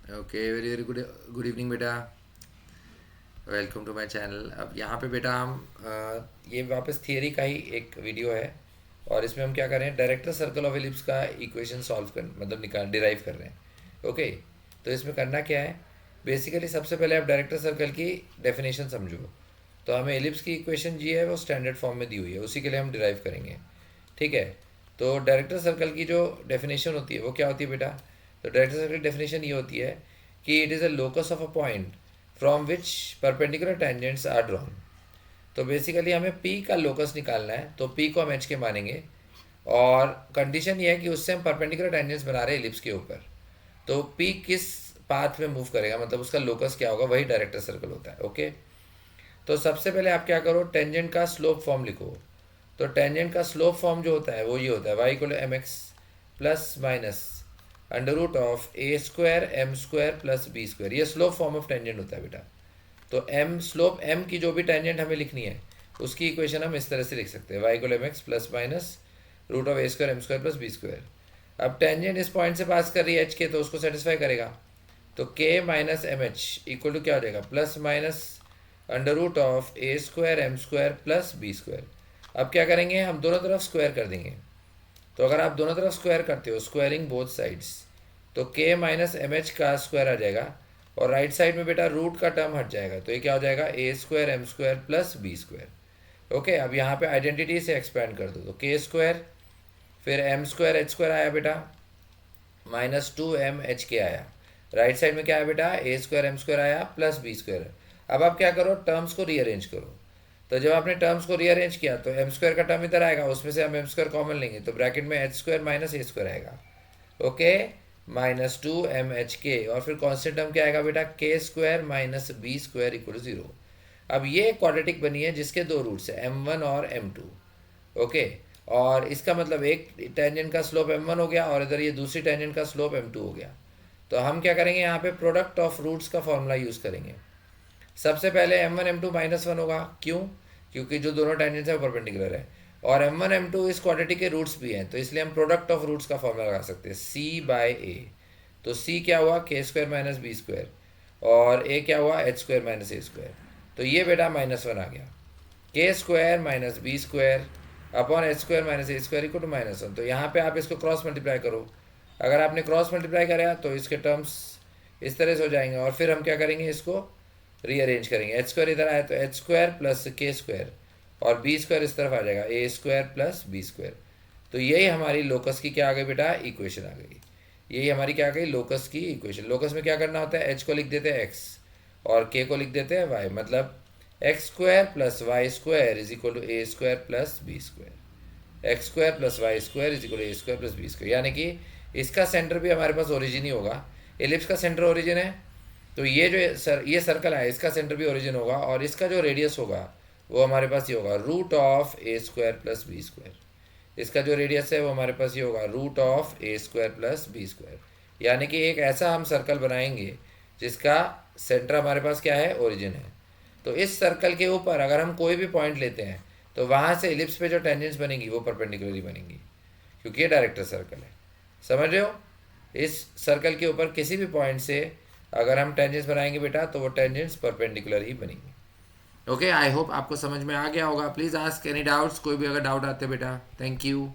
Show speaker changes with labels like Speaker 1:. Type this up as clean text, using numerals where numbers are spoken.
Speaker 1: Okay, very very good good evening बेटा। Welcome to my channel. अब यहाँ पे बेटा हम ये वापस थियरी का ही एक वीडियो है और इसमें हम क्या कर रहे हैं, डायरेक्टर सर्कल ऑफ एलिप्स का इक्वेशन सॉल्व कर मतलब निकाल डिराइव कर रहे हैं। ओके, तो इसमें करना क्या है, बेसिकली सबसे पहले आप डायरेक्टर सर्कल की डेफिनेशन समझो। तो हमें एलिप्स की इक्वेशन जी है वो स्टैंडर्ड फॉर्म में दी हुई है, उसी के लिए हम डिराइव करेंगे। ठीक है, तो डायरेक्टर सर्कल की जो डेफिनेशन होती है वो क्या होती है बेटा। तो डायरेक्टर सर्कल की डेफिनेशन ये होती है कि it is a locus of a point from which perpendicular tangents are drawn. तो बेसिकली हमें पी का लोकस निकालना है, तो पी को हम एच के मानेंगे और कंडीशन ये है कि उससे हम परपेंडिकुलर टेंजेंट्स बना रहे हैं एलिप्स के ऊपर। तो पी किस पाथ में मूव करेगा, मतलब उसका लोकस क्या होगा, वही डायरेक्टर सर्कल होता है। ओके, तो सबसे पहले आप क्या करो, टेंजेंट का स्लोप फॉर्म लिखो। तो टेंजेंट का स्लोप फॉर्म जो होता है वो ये होता है, Y equal M X plus minus under root of A square M square plus B square. ये स्लोप फॉर्म ऑफ टेंजेंट होता है बेटा। तो एम स्लोप एम की जो भी टेंजेंट हमें लिखनी है उसकी इक्वेशन हम इस तरह से लिख सकते हैं, Y equal M X plus minus root of A square M square plus B square. अब टेंजेंट इस पॉइंट से पास कर रही है एच के, तो उसको सेटिस्फाई करेगा। तो K minus M H equal to क्या हो जाएगा, plus minus under root of A square M square plus B square. अब क्या करेंगे, हम दोनों तरफ स्क्वायर कर देंगे। तो अगर आप दोनों तरफ स्क्वायर करते हो, स्क्वायरिंग बोथ साइड्स, तो के माइनस एम एच का स्क्वायर आ जाएगा और राइट साइड में बेटा रूट का टर्म हट जाएगा, तो ये क्या हो जाएगा, A square M square plus B square. Okay, अब यहाँ पे आइडेंटिटी से एक्सपेंड कर दो, तो के स्क्वायर फिर एम स्क्वायर एच स्क्वायर आया बेटा, माइनस टू एम एच के आया। राइट साइड में क्या आया बेटा, ए स्क्वायर एम स्क्वायर आया प्लस बी स्क्वायर। अब आप क्या करो, टर्म्स को रीअरेंज करो। तो जब आपने टर्म्स को रीअरेंज किया तो एम स्क्वायर का टर्म इधर आएगा, उसमें से हम एम स्क्वायर कॉमन लेंगे, तो ब्रैकेट में H square minus A square आएगा। Okay, minus two M H K और फिर कॉन्स्टेंट टर्म क्या आएगा बेटा, K square minus B square equal zero. अब ये क्वाड्रेटिक बनी है जिसके दो रूट्स है, एम वन और एम टू। ओके, और इसका मतलब एक टेंजेंट का स्लोप एम वन हो गया और इधर ये दूसरी टेंजेंट का स्लोप एम टू हो गया। तो हम क्या करेंगे, यहाँ पे प्रोडक्ट ऑफ रूट्स का फॉर्मूला यूज़ करेंगे। सबसे पहले M one M two minus one होगा, क्यों, क्योंकि जो दोनों टेंजेंट्स है वो परपेंडिकुलर है और एम वन एम टू इस क्वाड्रेटिक के रूट्स भी हैं, तो इसलिए हम प्रोडक्ट ऑफ रूट्स का फॉर्मूला लगा सकते हैं, सी बाय ए। तो सी क्या हुआ, के स्क्वायर माइनस बी स्क्वायर और ए क्या हुआ, H square minus A square. तो ये बेटा माइनस वन आ गया, K square minus B square upon H square minus A square equal to minus one. तो यहाँ पे आप इसको क्रॉस मल्टीप्लाई करो। अगर आपने क्रॉस मल्टीप्लाई करा तो इसके टर्म्स इस तरह से हो जाएंगे और फिर हम क्या करेंगे, इसको रीअरेंज करेंगे। एच स्क्वायर इधर आया तो एच स्क्वायर प्लस के स्क्वायर और बी स्क्वायर इस तरफ आ जाएगा, A square plus B square. तो यही हमारी लोकस की क्या आ गई बेटा, इक्वेशन आ गई। यही हमारी क्या आ गई, लोकस की इक्वेशन। लोकस में क्या करना होता है, एच को लिख देते हैं एक्स और के को लिख देते हैं वाई, मतलब X square plus Y square is equal to A square plus B square. X square plus Y square is equal to A square plus B square, यानी कि इसका सेंटर भी हमारे पास ओरिजिन ही होगा। एलिप्स का सेंटर ओरिजिन है, तो ये जो ये सर्कल है इसका सेंटर भी ओरिजिन होगा और इसका जो रेडियस होगा वो हमारे पास ये होगा, root of A square plus B square. इसका जो रेडियस है वो हमारे पास ये होगा, root of A square plus B square. यानी कि एक ऐसा हम सर्कल बनाएंगे जिसका सेंटर हमारे पास क्या है, ओरिजिन है। तो इस सर्कल के ऊपर अगर हम कोई भी पॉइंट लेते हैं तो वहाँ से एलिप्स पे जो टेंजेंट्स बनेंगी वो परपेंडिकुलरली बनेंगी, क्योंकि ये डायरेक्टर सर्कल है। समझ रहे हो, इस सर्कल के ऊपर किसी भी पॉइंट से अगर हम टेंजेंट्स बनाएंगे बेटा तो वो टेंजेंट्स परपेंडिकुलर ही बनेंगे। ओके, आई होप आपको समझ में आ गया होगा। प्लीज़ आस्क एनी डाउट्स, कोई भी अगर डाउट आते बेटा। Thank you.